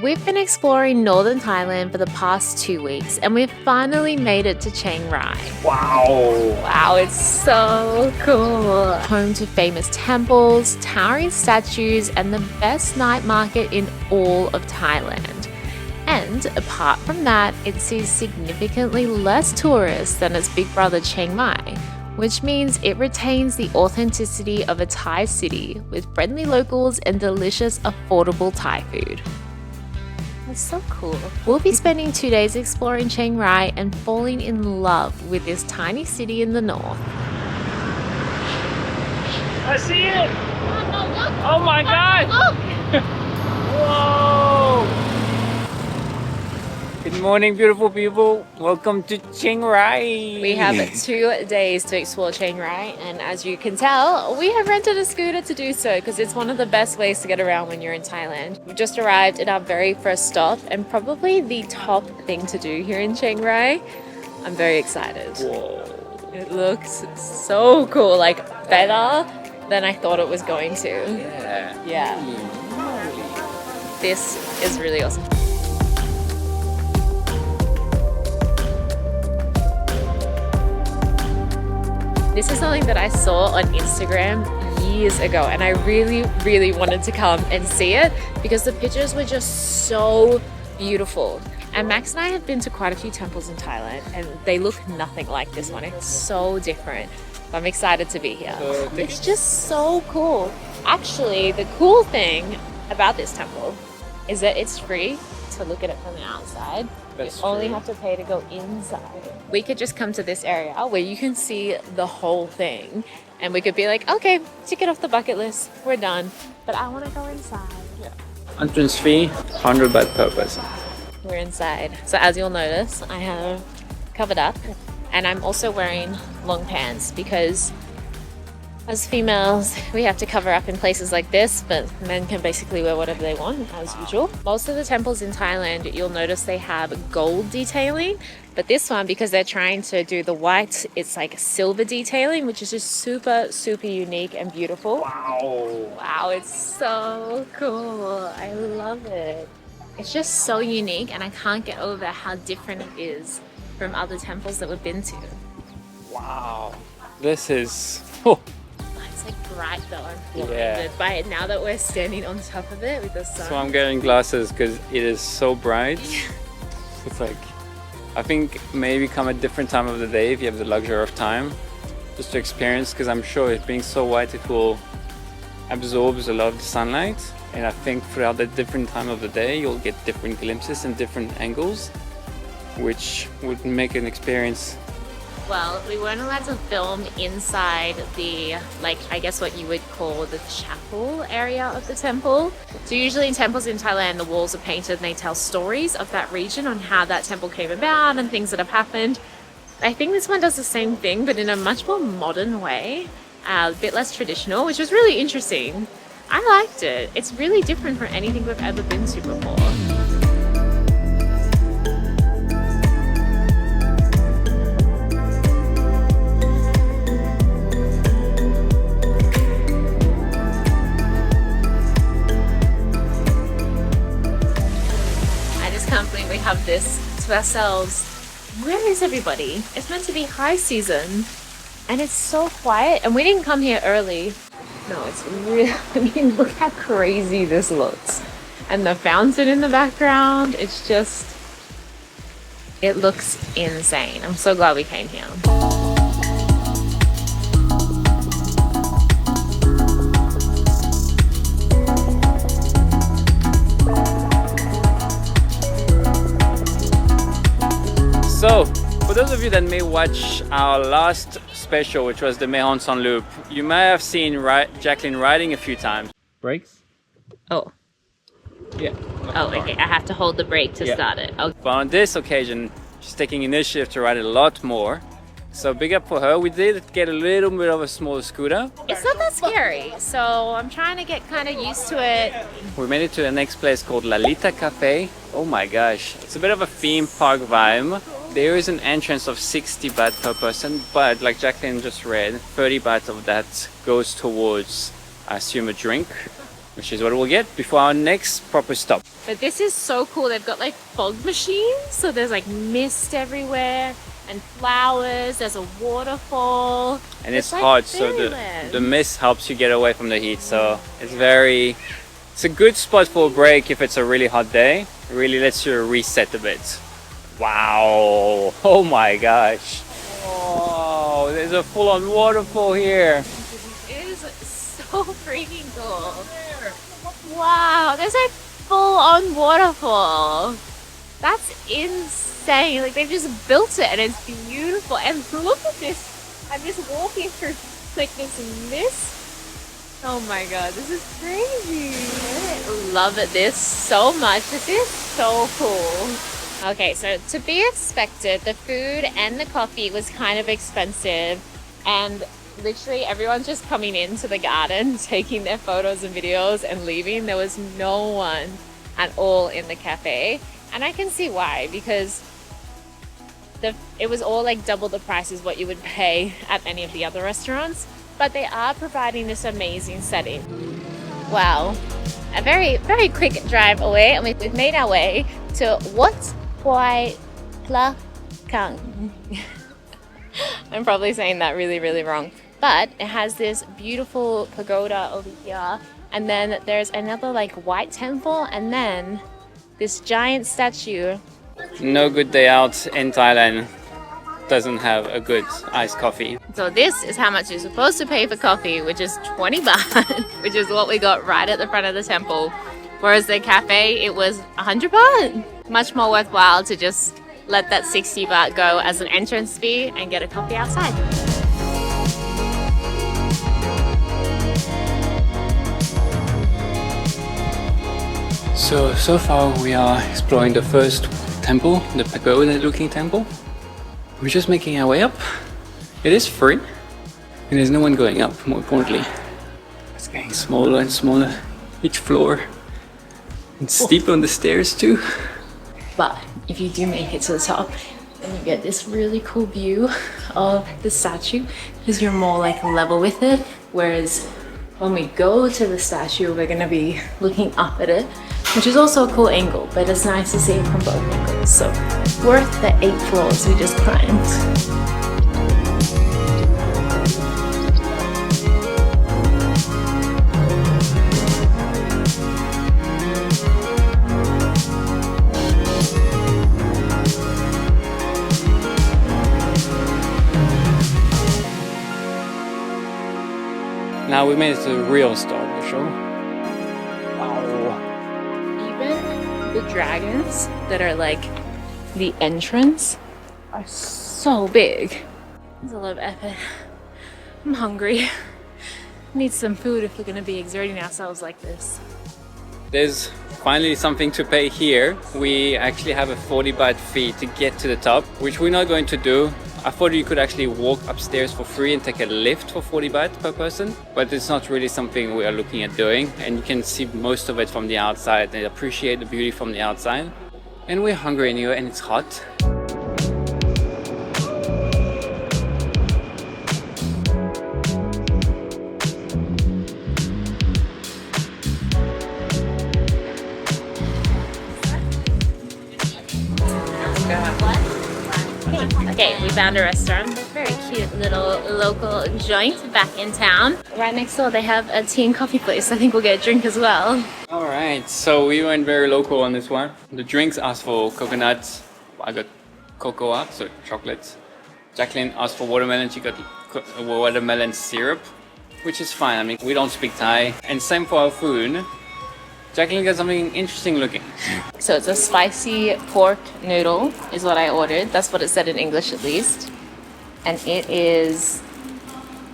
We've been exploring northern Thailand for the past 2 weeks and we've finally made it to Chiang Rai. Wow, it's so cool. Home to famous temples, towering statues, and the best night market in all of Thailand. And apart from that, it sees significantly less tourists than its big brother Chiang Mai, which means it retains the authenticity of a Thai city with friendly locals and delicious, affordable Thai food. That's so cool. We'll be spending 2 days exploring Chiang Rai and falling in love with this tiny city in the north. I see it! Oh my god! Whoa! Good morning, beautiful people. Welcome to Chiang Rai. We have 2 days to explore Chiang Rai, and as you can tell, we have rented a scooter to do so because it's one of the best ways to get around when you're in Thailand. We've just arrived at our very first stop and probably the top thing to do here in Chiang Rai. I'm very excited. Whoa. It looks so cool, like better than I thought it was going to. Yeah. This is really awesome. This is something that I saw on Instagram years ago and I really wanted to come and see it because the pictures were just so beautiful. And Max and I have been to quite a few temples in Thailand and they look nothing like this one. It's so different. I'm excited to be here. It's just so cool. Actually, the cool thing about this temple is that it's free to look at it from the outside. That's you only true. have to pay to go inside. We could just come to this area where you can see the whole thing and we could be like, okay, tick it off the bucket list, we're done. But I want to go inside. Entrance fee, 100 baht per person. We're inside. So as you'll notice, I have covered up and I'm also wearing long pants because as females, we have to cover up in places like this, but men can basically wear whatever they want, as usual. Most of the temples in Thailand, you'll notice they have gold detailing, but this one, because they're trying to do the white, it's like silver detailing, which is just super unique and beautiful. Wow, it's so cool. I love it. It's just so unique, and I can't get over how different it is from other temples that we've been to. Wow. This is... It's like bright though. I'm feeling Yeah. it by it now that we're standing on top of it with the sun. So I'm getting glasses because it is so bright. It's like, I think maybe come a different time of the day if you have the luxury of time just to experience, because I'm sure it being so white it will absorb a lot of the sunlight, and I think throughout the different time of the day you'll get different glimpses and different angles, which would make an experience. Well, we weren't allowed to film inside the, like, I guess what you would call the chapel area of the temple. So usually in temples in Thailand, the walls are painted and they tell stories of that region on how that temple came about and things that have happened. I think this one does the same thing, but in a much more modern way, a bit less traditional, which was really interesting. I liked it. It's really different from anything we've ever been to before. Can't believe we have this to ourselves. Where is everybody? It's meant to be high season and it's so quiet, and we didn't come here early. No, it's really, I mean, look how crazy this looks. And the fountain in the background, it's just, it looks insane. I'm so glad we came here. So, for those of you that may watch our last special, which was the Mahon Son Loop, you may have seen Jacqueline riding a few times. Brakes? Oh. Yeah. Oh, okay. I have to hold the brake to start it. Okay. But on this occasion, she's taking initiative to ride it a lot more. So big up for her. We did get a little bit of a smaller scooter. It's not that scary, so I'm trying to get kind of used to it. We made it to the next place called Lolitta Cafe. Oh my gosh, it's a bit of a theme park vibe. There is an entrance of 60 baht per person, but like Jacqueline just read, 30 baht of that goes towards, I assume, a drink. which is what we'll get before our next proper stop. But this is so cool. They've got like fog machines, so there's like mist everywhere and flowers. There's a waterfall. And it's like hot, so the mist helps you get away from the heat. So it's a good spot for a break if it's a really hot day. It really lets you reset a bit. Wow! Oh my gosh! Oh, there's a full-on waterfall here. It is so freaking cool. Wow, there's a full-on waterfall. That's insane. Like they've just built it and it's beautiful. And look at this. I'm just walking through like this mist. Oh my god, this is crazy. I love this so much. This is so cool. Okay, so to be expected, the food and the coffee was kind of expensive, and literally everyone's just coming into the garden, taking their photos and videos and leaving. There was no one at all in the cafe, and I can see why, because it was all like double the price as what you would pay at any of the other restaurants, but they are providing this amazing setting. Wow, a very, very quick drive away, and we've made our way to huay. I'm probably saying that really, really wrong. But it has this beautiful pagoda over here. And then there's another like white temple. And then this giant styue. No good day out in Thailand doesn't have a good iced coffee. So this is how much you're supposed to pay for coffee, which is 20 baht, which is what we got right at the front of the temple. Whereas the cafe, it was 100 baht. Much more worthwhile to just let that 60 baht go as an entrance fee and get a coffee outside. So far we are exploring the first temple, the pagoda looking temple. We're just making our way up. It is free and there's no one going up, more importantly. It's getting smaller and smaller each floor. It's steep on the stairs too. But if you do make it to the top, then you get this really cool view of the statue because you're more like level with it. Whereas when we go to the statue, we're gonna be looking up at it, which is also a cool angle, but it's nice to see it from both angles. So worth the 8 floors we just climbed. Now we made it to the real star of the show. Wow. Even the dragons that are like the entrance are so big. It's a lot of effort. I'm hungry. Need some food if we're gonna be exerting ourselves like this. There's finally something to pay here. We actually have a 40 baht fee to get to the top, which we're not going to do. I thought you could actually walk upstairs for free and take a lift for 40 baht per person, but it's not really something we are looking at doing, and you can see most of it from the outside and appreciate the beauty from the outside. And we're hungry anyway, and it's hot. Okay, we found a restaurant, a very cute little local joint back in town. Right next door they have a tea and coffee place. I think we'll get a drink as well. Alright, so we went very local on this one. The drinks asked for coconut, I got cocoa, so chocolate. Jacqueline asked for watermelon, she got watermelon syrup, which is fine. I mean, we don't speak Thai. And same for our food. Jacqueline got something interesting looking. So it's a spicy pork noodle is what I ordered. That's what it said in English at least. And it is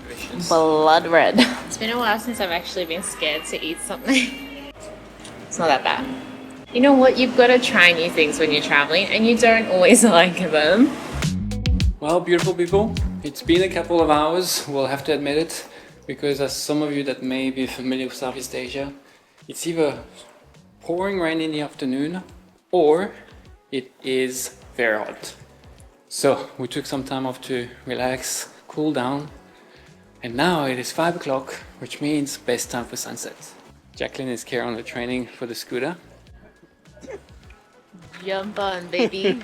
Delicious. blood red. It's been a while since I've actually been scared to eat something. It's not that bad. You know what? You've got to try new things when you're traveling and you don't always like them. Well, beautiful people, it's been a couple of hours, we'll have to admit it, because as some of you that may be familiar with Southeast Asia, it's either pouring rain in the afternoon or it is very hot. So we took some time off to relax, cool down, and now it is 5 o'clock, which means best time for sunset. Jacqueline is here on the training for the scooter. Jump on, baby.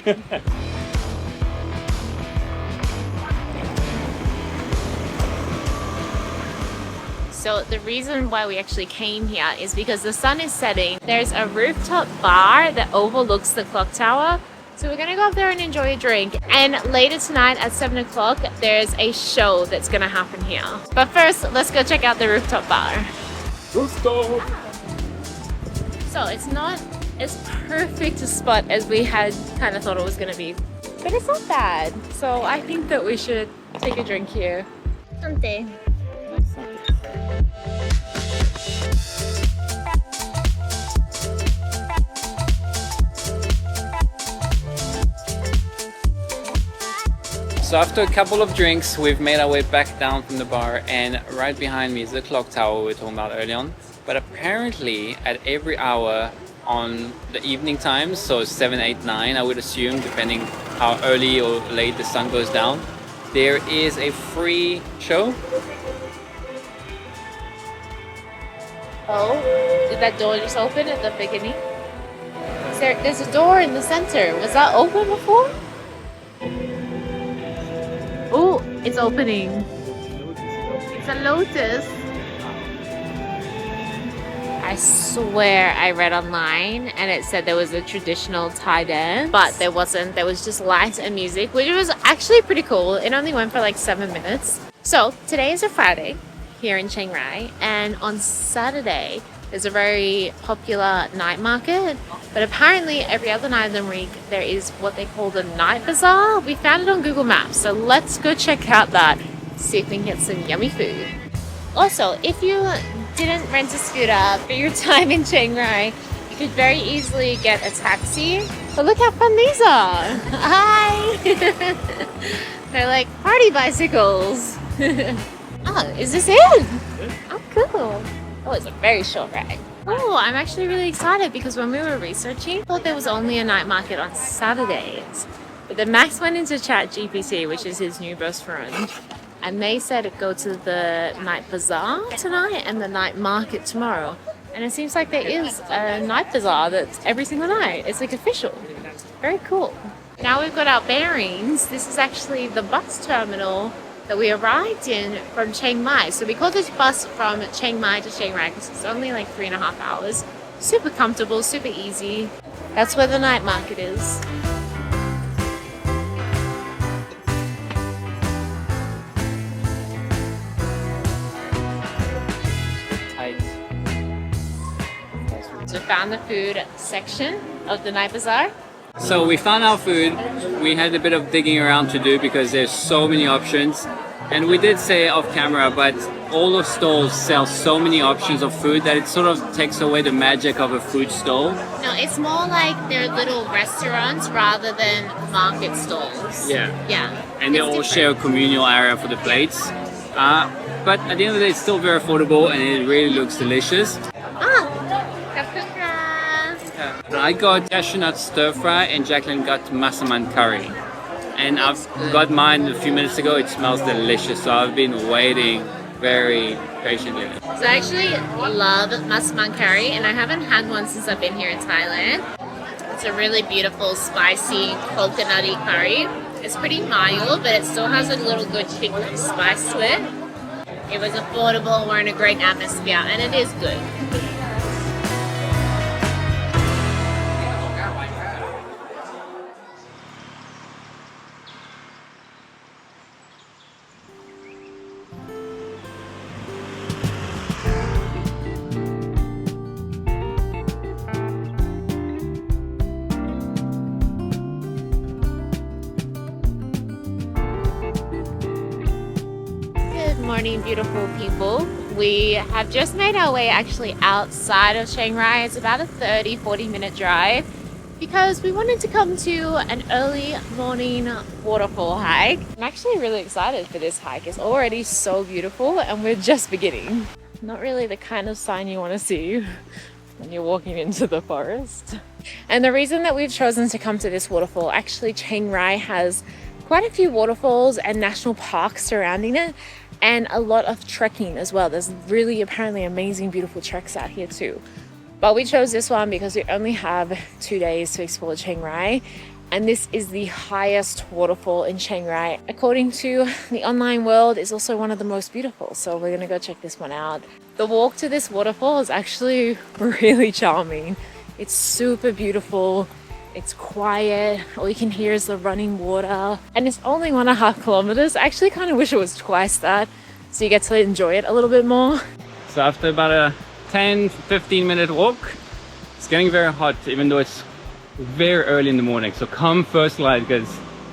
So the reason why we actually came here is because the sun is setting. There's a rooftop bar that overlooks the clock tower. So we're gonna go up there and enjoy a drink. And later tonight at 7 o'clock, there's a show that's gonna happen here. But first, let's go check out the rooftop bar. Rooftop! So it's not as perfect a spot as we had kind of thought it was gonna be, but it's not bad. So I think that we should take a drink here. Ante. So after a couple of drinks, we've made our way back down from the bar, and right behind me is the clock tower we were talking about earlier on. But apparently at every hour on the evening times, so 7, 8, 9, I would assume, depending how early or late the sun goes down, there is a free show. Oh, did that door just open at the beginning? There's a door in the center. Was that open before? Oh, it's opening. It's a lotus. I swear I read online and it said there was a traditional Thai dance, but there wasn't. There was just lights and music, which was actually pretty cool. It only went for like 7 minutes. So today is a Friday here in Chiang Rai, and on Saturday there's a very popular night market, but apparently every other night of the week there is what they call the night bazaar. We found it on Google Maps, so let's go check out that, see if we can get some yummy food. Also, if you didn't rent a scooter for your time in Chiang Rai, you could very easily get a taxi. But look how fun these are! Hi! They're like party bicycles. Oh, is this it? Oh, cool. Oh, it's a very short ride. Oh, I'm actually really excited because when we were researching, I thought there was only a night market on Saturdays. But then Max went into ChatGPT, which is his new best friend, and they said go to the night bazaar tonight and the night market tomorrow. And it seems like there is a night bazaar that's every single night. It's like official. Very cool. Now we've got our bearings. This is actually the bus terminal that we arrived in from Chiang Mai. So we called this bus from Chiang Mai to Chiang Rai because it's only like 3.5 hours. Super comfortable, super easy. That's where the night market is. So we found the food section of the night bazaar. So we found our food. We had a bit of digging around to do because there's so many options. And we did say off camera, but all the stalls sell so many options of food that it sort of takes away the magic of a food stall. No, it's more like they're little restaurants rather than market stalls. Yeah. Yeah. And they all share a communal area for the plates. But at the end of the day, it's still very affordable and it really looks delicious. I got cashew nut stir fry and Jacqueline got massaman curry. And I've got mine a few minutes ago. It smells delicious, so I've been waiting very patiently. So I actually love massaman curry, and I haven't had one since I've been here in Thailand. It's a really beautiful, spicy, coconutty curry. It's pretty mild, but it still has a little good kick of spice to it. It was affordable, we're in a great atmosphere, and it is good. Morning, beautiful people. We have just made our way actually outside of Chiang Rai. It's about a 30-40 minute drive because we wanted to come to an early morning waterfall hike. I'm actually really excited for this hike. It's already so beautiful and we're just beginning. Not really the kind of sign you want to see when you're walking into the forest. And the reason that we've chosen to come to this waterfall, actually Chiang Rai has quite a few waterfalls and national parks surrounding it. and a lot of trekking as well. There's really apparently amazing, beautiful treks out here too. But we chose this one because we only have 2 days to explore Chiang Rai. And this is the highest waterfall in Chiang Rai. According to the online world, it's also one of the most beautiful. So we're gonna go check this one out. The walk to this waterfall is actually really charming. It's super beautiful. It's quiet. All you can hear is the running water. And it's only 1.5 kilometers. I actually kind of wish it was twice that, so you get to enjoy it a little bit more. So after about a 10-15 minute walk, it's getting very hot, even though it's very early in the morning. So come first light because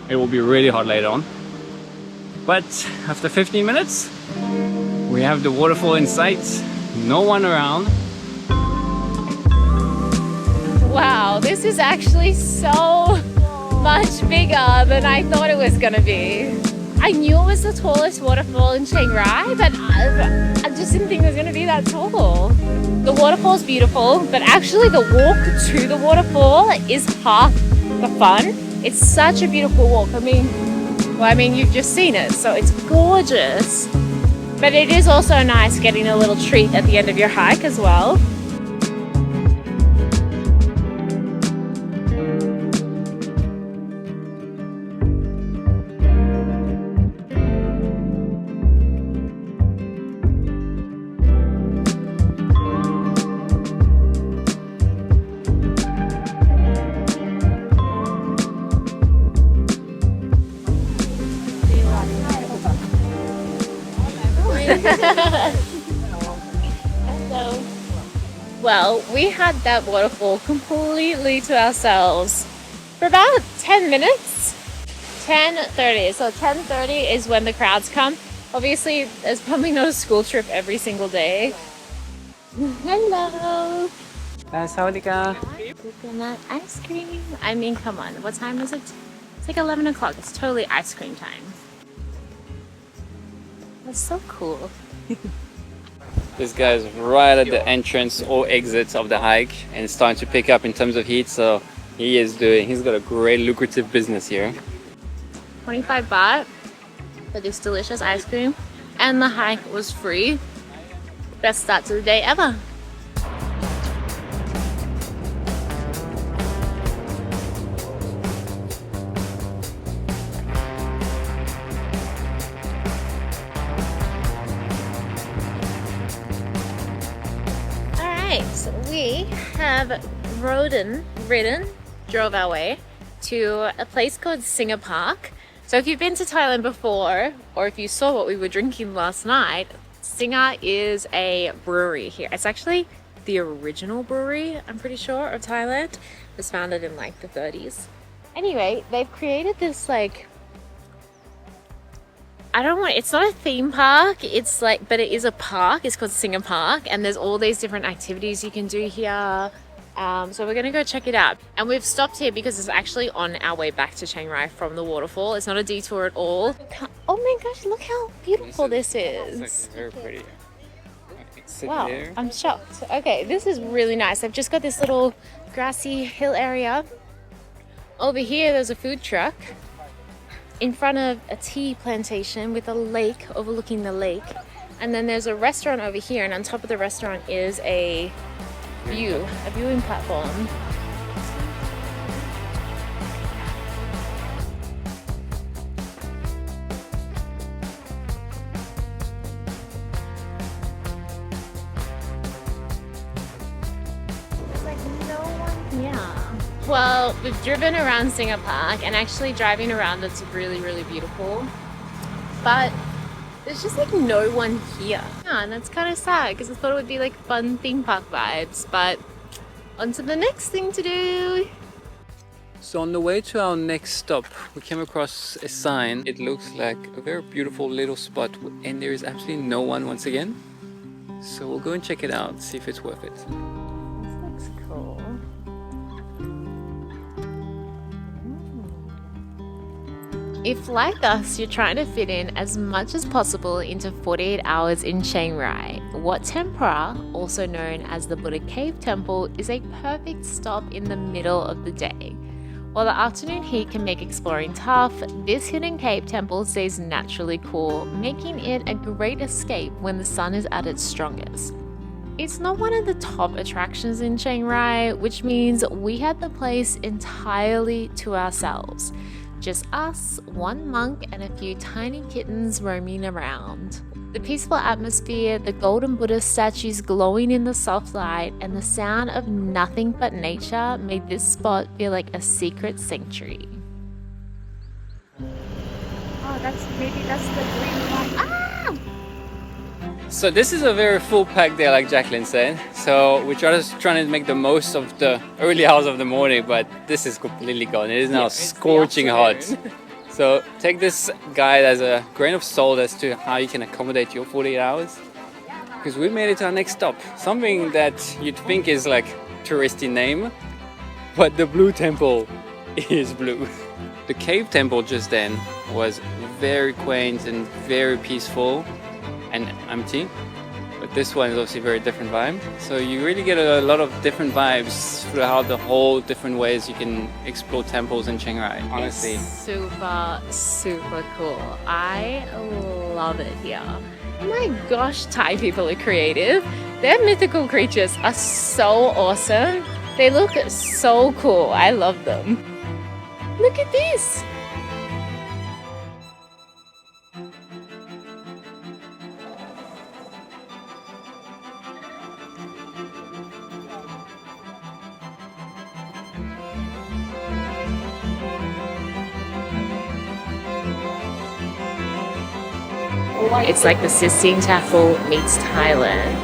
it will be really hot later on. But after 15 minutes, we have the waterfall in sight, no one around. Wow, this is actually so much bigger than I thought it was gonna be. I knew it was the tallest waterfall in Chiang Rai, but I just didn't think it was gonna be that tall. The waterfall's beautiful, but actually the walk to the waterfall is half the fun. It's such a beautiful walk. I mean, you've just seen it, so it's gorgeous. But it is also nice getting a little treat at the end of your hike as well. Hello. Well, we had that waterfall completely to ourselves for about 10 minutes. 10:30. So 10:30 is when the crowds come. Obviously, there's probably not a school trip every single day. Hello. Sawadika. Coconut ice cream. I mean, come on. What time is it? It's like 11 o'clock. It's totally ice cream time. That's so cool. This guy is right at the entrance or exit of the hike and it's starting to pick up in terms of heat, so he's got a great lucrative business here. 25 baht for this delicious ice cream, and the hike was free. Best start to the day ever. So we have drove our way to a place called Singha Park. So if you've been to Thailand before, or if you saw what we were drinking last night, Singha is a brewery here. It's actually the original brewery, I'm pretty sure, of Thailand. It was founded in like the 30s. Anyway, they've created this like, it's not a theme park, it's like, but it is a park. It's called Singha Park, and there's all these different activities you can do here. So we're gonna go check it out. And we've stopped here because it's actually on our way back to Chiang Rai from the waterfall. It's not a detour at all. Oh my gosh, look how beautiful this is. It's very pretty. Wow, I'm shocked. Okay, this is really nice. I've just got this little grassy hill area. Over here, there's a food truck in front of a tea plantation with a lake overlooking the lake, and then there's a restaurant over here, and on top of the restaurant is a viewing platform. There's like no one here. Well, we've driven around Singha Park, and actually driving around it's really, really beautiful. But there's just like no one here. Yeah, and that's kind of sad because I thought it would be like fun theme park vibes, but on to the next thing to do. So on the way to our next stop, we came across a sign. It looks like a very beautiful little spot and there is absolutely no one once again. So we'll go and check it out, see if it's worth it. This looks cool. If, like us, you're trying to fit in as much as possible into 48 hours in Chiang Rai, Wat Tempura, also known as the Budha Cave Temple, is a perfect stop in the middle of the day. While the afternoon heat can make exploring tough, this hidden cave temple stays naturally cool, making it a great escape when the sun is at its strongest. It's not one of the top attractions in Chiang Rai, which means we had the place entirely to ourselves. Just us, one monk, and a few tiny kittens roaming around. The peaceful atmosphere, the golden Buddha statues glowing in the soft light, and the sound of nothing but nature made this spot feel like a secret sanctuary. Oh, that's the green one. Ah! So this is a very full packed day, like Jacqueline said. So we're just trying to make the most of the early hours of the morning, but this is completely gone. It is now scorching hot. So take this guide as a grain of salt as to how you can accommodate your 48 hours. Because we made it to our next stop. Something that you'd think is like touristy name, but the blue temple is blue. The cave temple just then was very quaint and very peaceful and empty. But this one is obviously a very different vibe. So you really get a lot of different vibes throughout the whole different ways you can explore temples in Chiang Rai, honestly. It's super, super cool. I love it here. Oh my gosh, Thai people are creative. Their mythical creatures are so awesome. They look so cool. I love them. Look at this. It's like the Sistine Chapel meets Thailand.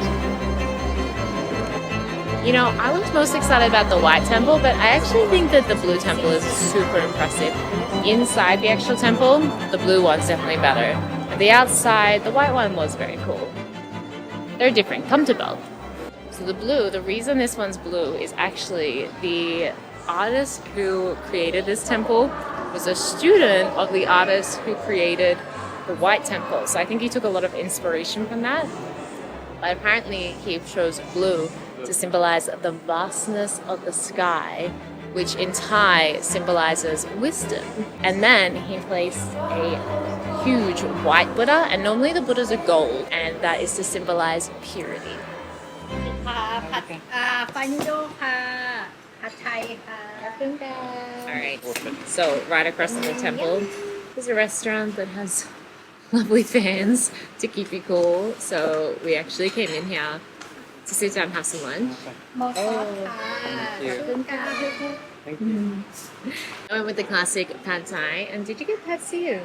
You know, I was most excited about the white temple, but I actually think that the blue temple is super impressive. Inside the actual temple, the blue one's definitely better. But the outside, the white one was very cool. They're different. Come to both. So the blue, the reason this one's blue is actually the artist who created this temple was a student of the artist who created the white temple. So I think he took a lot of inspiration from that. But apparently he chose blue to symbolize the vastness of the sky, which in Thai symbolizes wisdom. And then he placed a huge white Buddha, and normally the Buddhas are gold, and that is to symbolize purity. Alright, so right across from the temple there's a restaurant that has lovely fans to keep you cool. So we actually came in here to sit down and have some lunch. Thank you. I went with the classic pad thai. And did you get pad see?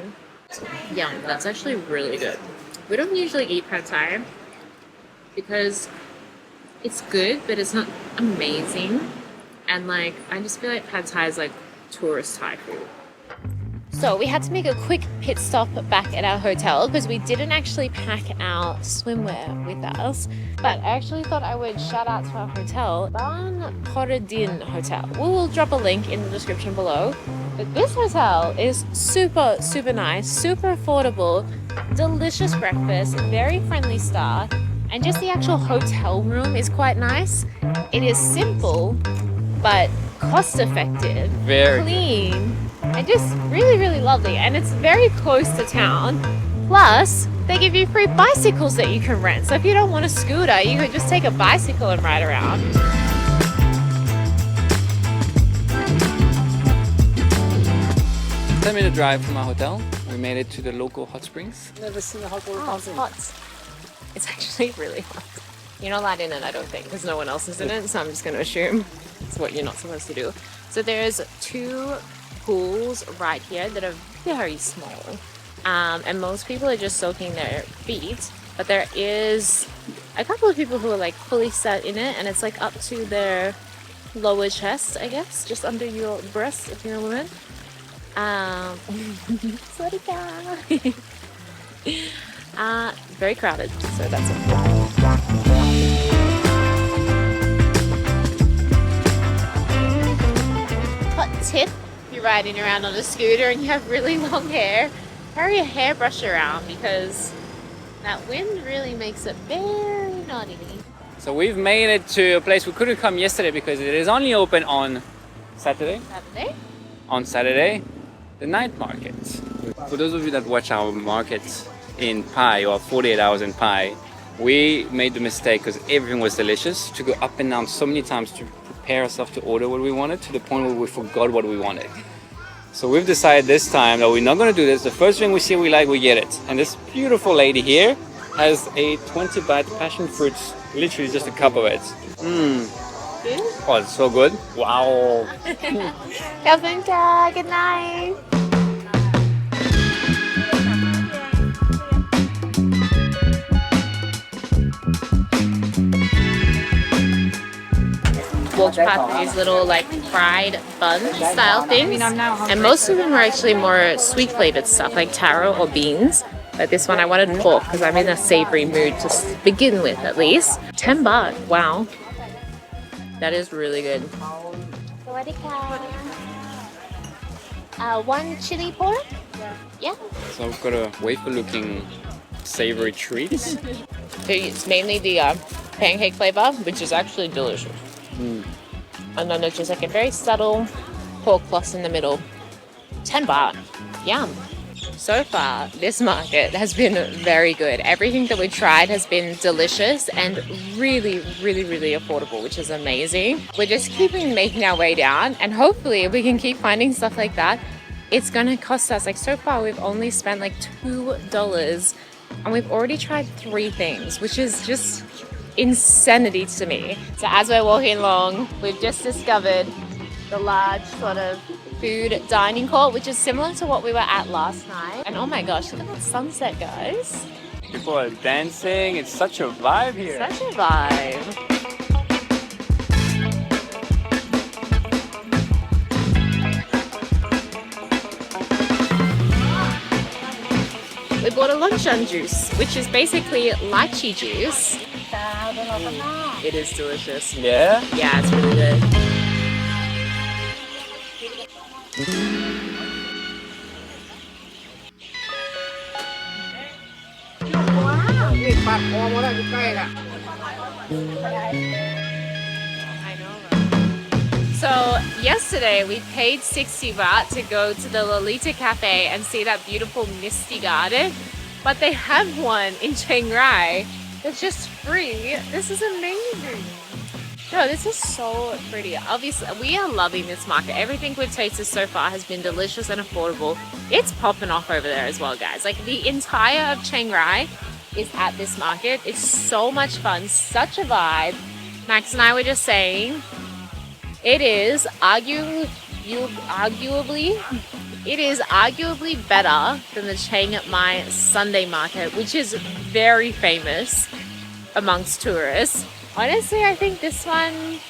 Yum, that's actually really good. We don't usually eat pad thai because it's good, but it's not amazing. And like, I just feel like pad thai is like tourist Thai food. So we had to make a quick pit stop back at our hotel because we didn't actually pack our swimwear with us. But I actually thought I would shout out to our hotel, Ban Koradin Hotel. We'll drop a link in the description below. But this hotel is super, super nice, super affordable, delicious breakfast, very friendly staff, and just the actual hotel room is quite nice. It is simple, but cost effective, Very clean, and just really, really lovely. And it's very close to town. Plus, they give you free bicycles that you can rent. So if you don't want a scooter, you could just take a bicycle and ride around. 10-minute drive from our hotel. We made it to the local hot springs. Never seen a hot water Oh, fountain. it's hot. It's actually really hot. You're not allowed in it, I don't think, because no one else is in it. So I'm just going to assume it's what you're not supposed to do. So there's 2 pools right here that are very small. And most people are just soaking their feet. But there is a couple of people who are like fully set in it, and it's like up to their lower chest, I guess, just under your breast if you're a woman. Lolitta. Very crowded, so that's it. Hot tip: if you're riding around on a scooter and you have really long hair, carry a hairbrush around because that wind really makes it very naughty. So we've made it to a place we couldn't come yesterday because it is only open on Saturday. Saturday? on Saturday, the night markets. For those of you that watch our markets in Pai or 48 hours in Pai, we made the mistake because everything was delicious to go up and down so many times to prepare ourselves to order what we wanted to the point where we forgot what we wanted. So we've decided this time that we're not going to do this. The first thing we see we like, we get it. And this beautiful lady here has a 20 baht passion fruit, literally just a cup of it. Oh, it's so good. Wow. Good night. Walked past these little like fried bun style things, and most of them are actually more sweet flavored stuff like taro or beans. But this one I wanted pork because I'm in a savory mood to begin with, at least. 10 baht. Wow, that is really good. One chili pork. Yeah. So I've got a wafer looking savory treat. It's mainly the pancake flavor, which is actually delicious. And then it's just like a very subtle pork floss in the middle. 10 baht. Yum. So far, this market has been very good. Everything that we tried has been delicious and really, really, really affordable, which is amazing. We're just keeping making our way down, and hopefully if we can keep finding stuff like that, it's gonna cost us, like so far we've only spent like $2 and we've already tried 3 things, which is just insanity to me. So as we're walking along, we've just discovered the large sort of food dining court, which is similar to what we were at last night. And oh my gosh, look at that sunset, guys. People are dancing. It's such a vibe here. Such a vibe. We bought a luncheon juice, which is basically lychee juice. It is delicious. Yeah? Yeah, it's really good. So yesterday we paid 60 baht to go to the Lolitta cafe and see that beautiful misty garden, but they have one in Chiang Rai that's just free. This is amazing. No, this is so pretty. Obviously, we are loving this market. Everything we've tasted so far has been delicious and affordable. It's popping off over there as well, guys. Like the entire of Chiang Rai is at this market. It's so much fun, such a vibe. Max and I were just saying, it is arguably better than the Chiang Mai Sunday market, which is very famous amongst tourists. Honestly, I think this one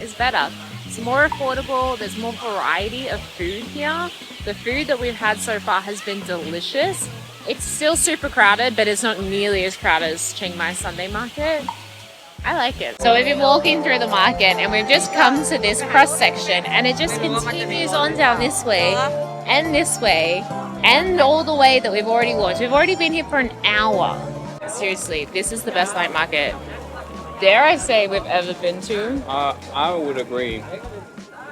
is better. It's more affordable. There's more variety of food here. The food that we've had so far has been delicious. It's still super crowded, but it's not nearly as crowded as Chiang Mai Sunday market. I like it. So we've been walking through the market and we've just come to this cross section, and it just continues on down this way and all the way that we've already walked. We've already been here for an hour. Seriously, this is the best night market, dare I say, we've ever been to. I would agree.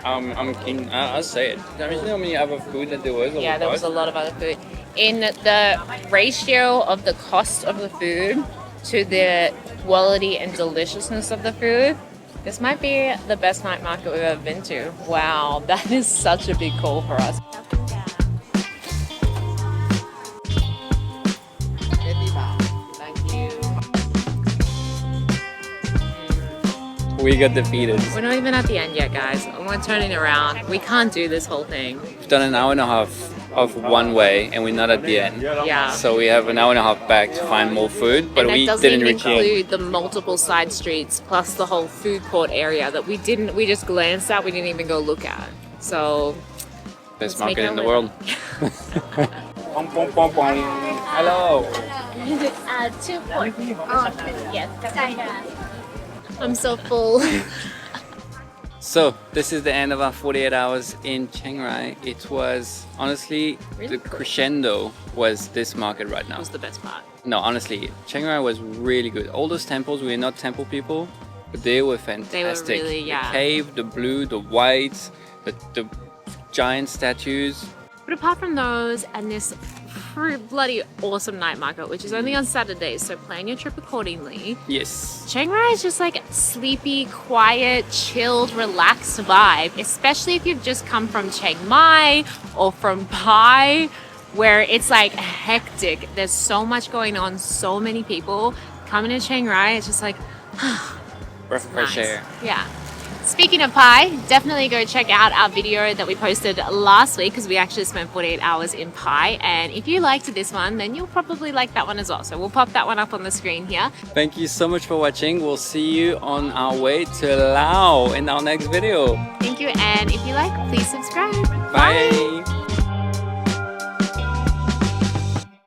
I'm keen. I'll say it. I mean, you know how many other food that there was? Yeah, there was a lot of other food. In the ratio of the cost of the food to the quality and deliciousness of the food, this might be the best night market we've ever been to. Wow, that is such a big call for us. Thank you. We got defeated. We're not even at the end yet, guys. We're turning around. We can't do this whole thing. We've done an hour and a half of one way and we're not at the end. Yeah. So we have an hour and a half back to find more food, but and we that didn't doesn't reach include the multiple side streets plus the whole food court area that we just glanced at, we didn't even go look at. So best let's make market our in the way. world. Pong, pong, pong, pong. Hello. 2 points. Yes. I'm so full. So this is the end of our 48 hours in Chiang Rai. It was honestly Really the cool. crescendo was this market right now. That was the best part. No, honestly, Chiang Rai was really good. All those temples, we're not temple people, but they were fantastic. really, yeah. The cave, the blue, the white, the giant statues. But apart from those and this bloody awesome night market, which is only on Saturdays, so plan your trip accordingly. Yes. Chiang Rai is just like sleepy, quiet, chilled, relaxed vibe, especially if you've just come from Chiang Mai or from Pai, where it's like hectic. There's so much going on, so many people. Coming to Chiang Rai, it's just like, Breath of fresh air. Yeah. Speaking of Pai, definitely go check out our video that we posted last week because we actually spent 48 hours in Pai. And if you liked this one, then you'll probably like that one as well. So we'll pop that one up on the screen here. Thank you so much for watching. We'll see you on our way to Laos in our next video. Thank you. And if you like, please subscribe. Bye.